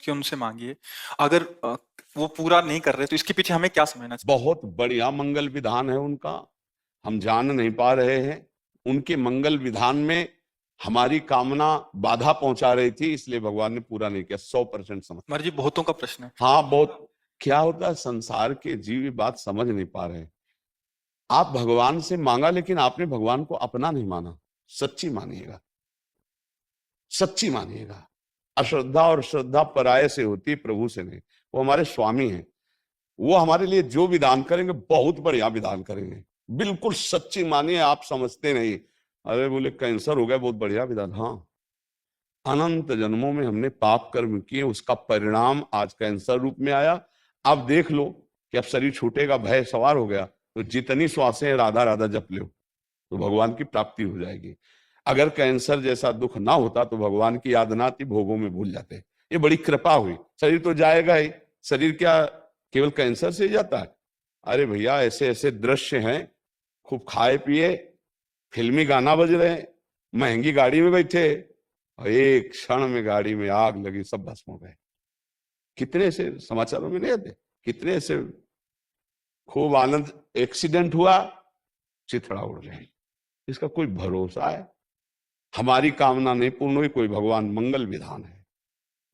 कि उनसे मांगिए। अगर वो पूरा नहीं कर रहे तो इसके पीछे हमें क्या समझना चाहिए? बहुत बढ़िया मंगल विधान है उनका, हम जान नहीं पा रहे हैं। उनके मंगल विधान में हमारी कामना बाधा पहुंचा रही थी, इसलिए भगवान ने पूरा नहीं किया। 100% समझ। कुमार जी, बहुतों का प्रश्न है। हाँ, बहुत। क्या होता है, संसार के जीव ये बात समझ नहीं पा रहे। आप भगवान से मांगा, लेकिन आपने भगवान को अपना नहीं माना। सच्ची मानिएगा, सच्ची मानिएगा। अश्रद्धा और श्रद्धा पराये से होती है, प्रभु से नहीं। वो हमारे स्वामी हैं। वो हमारे लिए जो विधान करेंगे बहुत बढ़िया विधान करेंगे। बिल्कुल सच्ची मानिए, आप समझते नहीं। अरे बोले कैंसर हो गया, बहुत बढ़िया विधान। हाँ, अनंत जन्मों में हमने पाप कर्म किए, उसका परिणाम आज कैंसर रूप में आया। अब देख लो कि अब शरीर छूटेगा, भय सवार हो गया, तो जितनी श्वासें राधा राधा जप लो तो भगवान की प्राप्ति हो जाएगी। अगर कैंसर जैसा दुख ना होता तो भगवान की याद ना आती, भोगों में भूल जाते। ये बड़ी कृपा हुई। शरीर तो जाएगा ही, शरीर क्या केवल कैंसर से ही जाता है? अरे भैया, ऐसे ऐसे दृश्य हैं, खूब खाए पिए, फिल्मी गाना बज रहे हैं, महंगी गाड़ी में बैठे, और एक क्षण में गाड़ी में आग लगी, सब भस्म हो गए। कितने ऐसे समाचारों में नहीं आते? कितने ऐसे खूब आनंद, एक्सीडेंट हुआ, चिथड़ा उड़ गए। इसका कोई भरोसा है? हमारी कामना नहीं पूर्ण हुई, कोई भगवान मंगल विधान है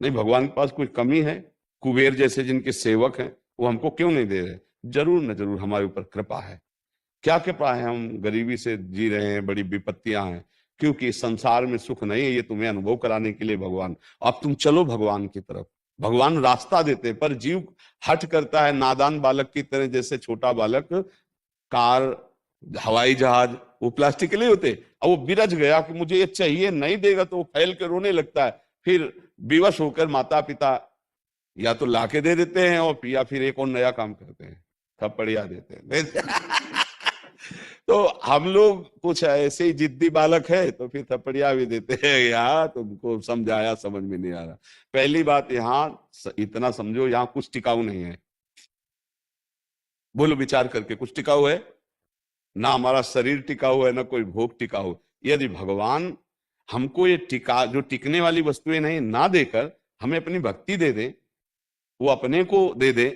नहीं। भगवान के पास कोई कमी है? कुबेर जैसे जिनके सेवक हैं वो हमको क्यों नहीं दे रहे? जरूर न जरूर हमारे ऊपर कृपा है। क्या कृपा है? हम गरीबी से जी रहे हैं, बड़ी विपत्तियां हैं, क्योंकि संसार में सुख नहीं है। ये तुम्हें अनुभव कराने के लिए भगवान, अब तुम चलो भगवान की तरफ। भगवान रास्ता देते हैं, पर जीव हट करता है नादान बालक की तरह। जैसे छोटा बालक कार, हवाई जहाज, वो प्लास्टिक के लिए होते, अब वो बिरज गया कि मुझे ये चाहिए, नहीं देगा तो वो फैल के रोने लगता है। फिर विवश होकर माता पिता या तो लाके दे देते हैं, और या फिर एक और नया काम करते हैं, थप्पड़िया देते हैं। तो हम लोग कुछ ऐसे ही जिद्दी बालक है, तो फिर थप्पड़िया भी देते हैं। यार तुमको समझाया, समझ में नहीं आ रहा। पहली बात, यहाँ इतना समझो, यहाँ कुछ टिकाऊ नहीं है। बोलो विचार करके, कुछ टिकाऊ है? ना हमारा शरीर टिकाऊ है, ना कोई भोग टिकाऊ। यदि भगवान हमको ये टिका, जो टिकने वाली वस्तुएं नहीं ना देकर हमें अपनी भक्ति दे दे, वो अपने को दे दे,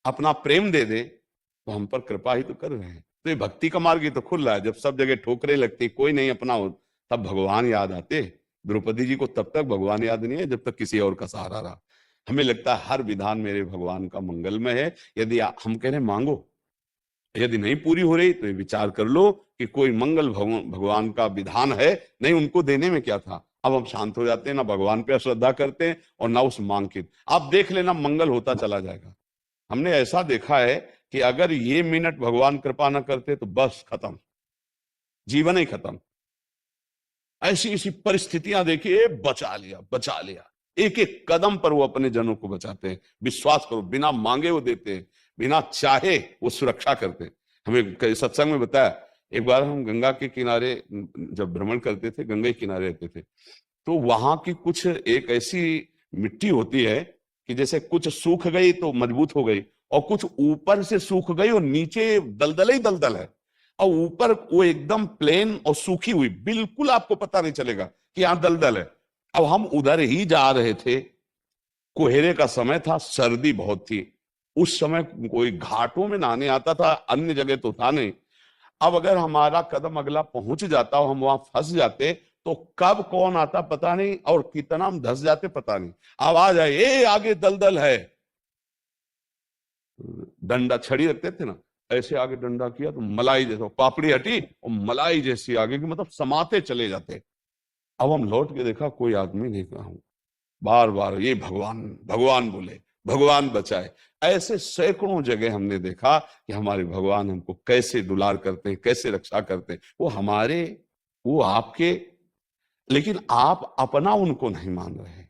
अपना प्रेम दे दे, तो हम पर कृपा ही तो कर रहे हैं। तो ये भक्ति का मार्ग ही तो खुल रहा है। जब सब जगह ठोकरे लगती, कोई नहीं अपना हो, तब भगवान याद आते। द्रौपदी जी को तब तक भगवान याद नहीं है जब तक किसी और का सहारा रहा। हमें लगता है हर विधान मेरे भगवान का मंगलमय है। यदि हम कह रहे मांगो, यदि नहीं पूरी हो रही तो ये विचार कर लो कि कोई मंगल भगवान का विधान है नहीं। उनको देने में क्या था? अब हम शांत हो जाते हैं, ना भगवान पे श्रद्धा करते हैं और ना उस मांग की। आप देख लेना, मंगल होता चला जाएगा। हमने ऐसा देखा है कि अगर ये मिनट भगवान कृपा न करते तो बस खत्म, जीवन ही खत्म। ऐसी ऐसी परिस्थितियां देखिए, बचा लिया, बचा लिया। एक एक कदम पर वो अपने जनों को बचाते हैं। विश्वास करो, बिना मांगे वो देते हैं, बिना चाहे वो सुरक्षा करते हैं। हमें सत्संग में बताया, एक बार हम गंगा के किनारे जब भ्रमण करते थे, गंगा के किनारे रहते थे, तो वहां की कुछ एक ऐसी मिट्टी होती है कि जैसे कुछ सूख गई तो मजबूत हो गई, और कुछ ऊपर से सूख गई और नीचे दलदल ही दलदल है, और ऊपर वो एकदम प्लेन और सूखी हुई, बिल्कुल आपको पता नहीं चलेगा कि यहां दलदल है। अब हम उधर ही जा रहे थे, कोहरे का समय था, सर्दी बहुत थी। उस समय कोई घाटों में नहाने आता था, अन्य जगह तो था नहीं। अब अगर हमारा कदम अगला पहुंच जाता और हम वहां फंस जाते, तो कब कौन आता पता नहीं, और कितना हम धस जाते पता नहीं। आवाज आई, ए आगे दलदल है। डंडा, छड़ी रखते थे ना, ऐसे आगे डंडा किया तो मलाई जैसा पापड़ी हटी और मलाई जैसी आगे की, मतलब समाते चले जाते। अब हम लौट के देखा, कोई आदमी नहीं कहा। बार बार ये भगवान भगवान बोले, भगवान बचाए। ऐसे सैकड़ों जगह हमने देखा कि हमारे भगवान हमको कैसे दुलार करते हैं, कैसे रक्षा करते हैं। वो हमारे, वो आपके, लेकिन आप अपना उनको नहीं मान रहे।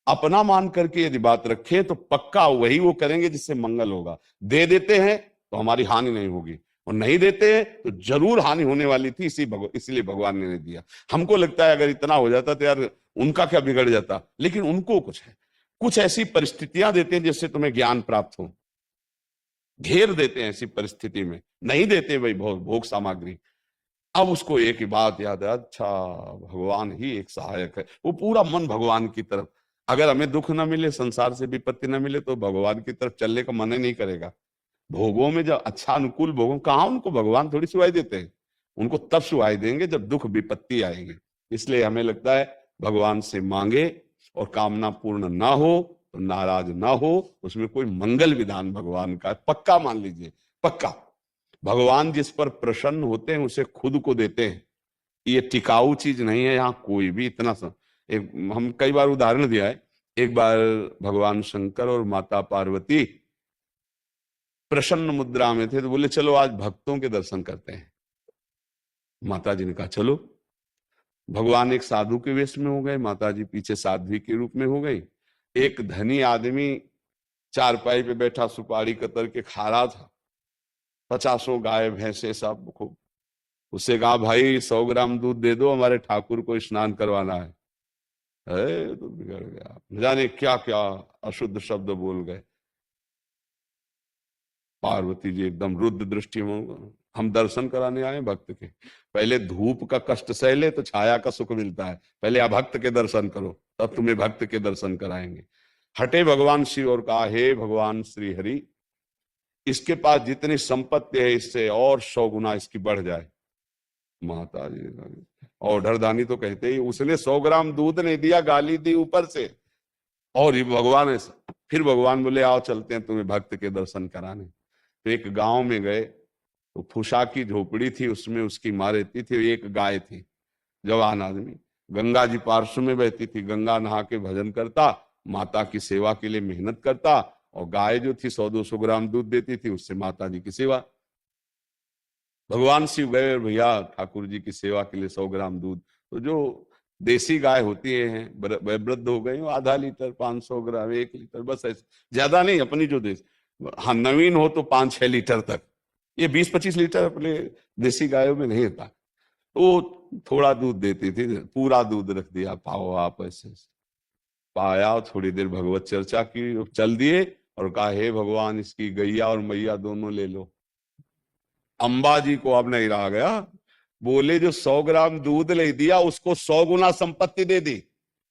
अपना मान करके यदि बात रखें तो पक्का वही वो करेंगे जिससे मंगल होगा। दे देते हैं तो हमारी हानि नहीं होगी, और नहीं देते हैं तो जरूर हानि होने वाली थी। इसलिए भगवान ने नहीं दिया। हमको लगता है अगर इतना हो जाता तो यार उनका क्या बिगड़ जाता, लेकिन उनको कुछ है। कुछ ऐसी परिस्थितियां देते हैं जिससे तुम्हें ज्ञान प्राप्त हो, घेर देते हैं ऐसी परिस्थिति में। नहीं देते भाई भोग सामग्री। अब उसको एक ही बात याद है, अच्छा भगवान ही एक सहायक है। वो पूरा मन भगवान की तरफ। अगर हमें दुख ना मिले, संसार से विपत्ति ना मिले, तो भगवान की तरफ चलने का मन ही नहीं करेगा। भोगों में जब अच्छा अनुकूल भोगों, कहाँ उनको भगवान थोड़ी सुहाई देते हैं, उनको तब सुहाई देंगे जब दुख विपत्ति आएंगे। इसलिए हमें लगता है भगवान से मांगे और कामना पूर्ण ना हो तो नाराज ना हो, उसमें कोई मंगल विधान भगवान का पक्का मान लीजिए, पक्का। भगवान जिस पर प्रसन्न होते हैं उसे खुद को देते हैं। ये टिकाऊ चीज नहीं है। यहाँ कोई भी इतना एक हम कई बार उदाहरण दिया है। एक बार भगवान शंकर और माता पार्वती प्रसन्न मुद्रा में थे, तो बोले चलो आज भक्तों के दर्शन करते हैं। माता जी ने कहा चलो। भगवान एक साधु के वेश में हो गए, माता जी पीछे साध्वी के रूप में हो गई। एक धनी आदमी चारपाई पे बैठा सुपारी कतर के खा रहा था, 50 गाय भैंसे सब खूब। उससे कहा भाई 100 ग्राम दूध दे दो, हमारे ठाकुर को स्नान करवाना है। तो बिगड़ गया, न जाने क्या क्या अशुद्ध शब्द बोल गए। पार्वती जी एकदम रुद्र दृष्टि में, हम दर्शन कराने आए भक्त के, पहले धूप का कष्ट सह ले तो छाया का सुख मिलता है, पहले आप भक्त के दर्शन करो तब तुम्हें भक्त के दर्शन कराएंगे। हटे भगवान शिव और कहा हे भगवान श्री हरि, इसके पास जितनी संपत्ति है इससे और 100 गुना इसकी बढ़ जाए। माता जी और ढरदानी तो कहते ही, उसने 100 ग्राम दूध नहीं दिया, गाली दी ऊपर से। और ये भगवान ऐसा, फिर भगवान बोले आओ चलते हैं तुम्हें भक्त के दर्शन कराने। तो एक गांव में गए, तो फुसा की झोपड़ी थी, उसमें उसकी माँ रहती थी। एक गाय थी, जवान आदमी, गंगा जी पार्श्व में बहती थी। गंगा नहा के भजन करता, माता की सेवा के लिए मेहनत करता, और गाय जो थी 100-200 ग्राम दूध देती थी, उससे माता जी की सेवा। भगवान शिव गए, भैया ठाकुर जी की सेवा के लिए 100 ग्राम दूध। तो जो देसी गाय होती है, वृद्ध हो गई, आधा लीटर, 500 ग्राम, 1 लीटर, बस ऐसे, ज्यादा नहीं। अपनी जो देश, हाँ नवीन हो तो 5-6 लीटर तक, ये 20-25 लीटर अपने देसी गायों में नहीं होता। वो थोड़ा दूध देती थी, पूरा दूध रख दिया, पाओ आप ऐसे। पाया, थोड़ी देर भगवत चर्चा की, चल दिए और कहा हे भगवान इसकी गैया और मैया दोनों ले लो। अंबा जी को अब नहीं रहा गया, बोले जो 100 ग्राम दूध ले दिया उसको 100 गुना संपत्ति दे दी।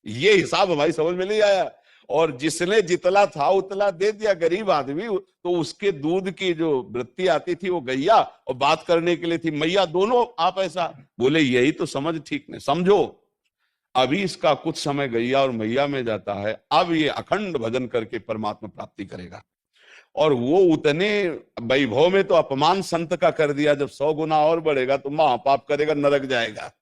ये हिसाब हमारी समझ में नहीं आया। और जिसने जितला था उतला दे दिया, गरीब आदमी, तो उसके दूध की जो वृत्ति आती थी वो गैया, और बात करने के लिए थी मैया, दोनों आप ऐसा बोले। यही तो समझ ठीक नहीं। समझो अभी इसका कुछ समय गैया और मैया में जाता है, अब ये अखंड भजन करके परमात्मा प्राप्ति करेगा। और वो उतने वैभव में तो अपमान संत का कर दिया, जब 100 गुना और बढ़ेगा तो महापाप करेगा, नरक जाएगा।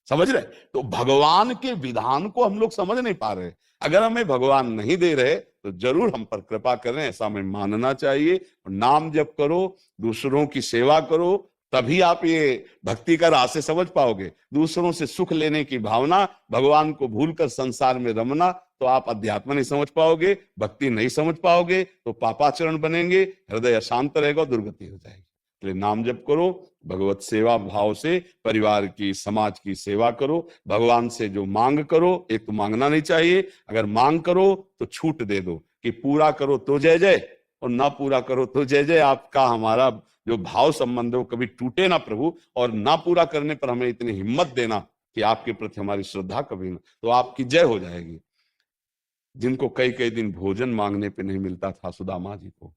समझ रहे? तो भगवान के विधान को हम लोग समझ नहीं पा रहे। अगर हमें भगवान नहीं दे रहे तो जरूर हम पर कृपा करें, ऐसा हमें मानना चाहिए। नाम जप करो, दूसरों की सेवा करो, तभी आप ये भक्ति का रास्ते समझ पाओगे। दूसरों से सुख लेने की भावना, भगवान को भूलकर संसार में रमना, तो आप अध्यात्म नहीं समझ पाओगे, भक्ति नहीं समझ पाओगे, तो पापाचरण बनेंगे, हृदय अशांत रहेगा, दुर्गति हो जाएगी। इसलिए नाम जप करो, भगवत सेवा भाव से परिवार की, समाज की सेवा करो। भगवान से जो मांग करो, एक तो मांगना नहीं चाहिए, अगर मांग करो तो छूट दे दो कि पूरा करो तो जय जय, और ना पूरा करो तो जय जय। आपका हमारा जो भाव संबंध है वो कभी टूटे ना प्रभु, और ना पूरा करने पर हमें इतनी हिम्मत देना कि आपके प्रति हमारी श्रद्धा कभी ना, तो आपकी जय हो जाएगी। जिनको कई कई दिन भोजन मांगने पे नहीं मिलता था सुदामा जी को,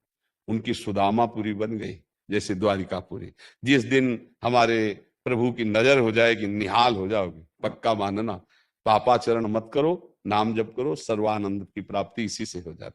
उनकी सुदामापुरी बन गई जैसे द्वारिकापुरी। जिस दिन हमारे प्रभु की नजर हो जाएगी, निहाल हो जाओगे, पक्का मानना। पापाचरण मत करो, नाम जप करो, सर्वानंद की प्राप्ति इसी से हो जाती।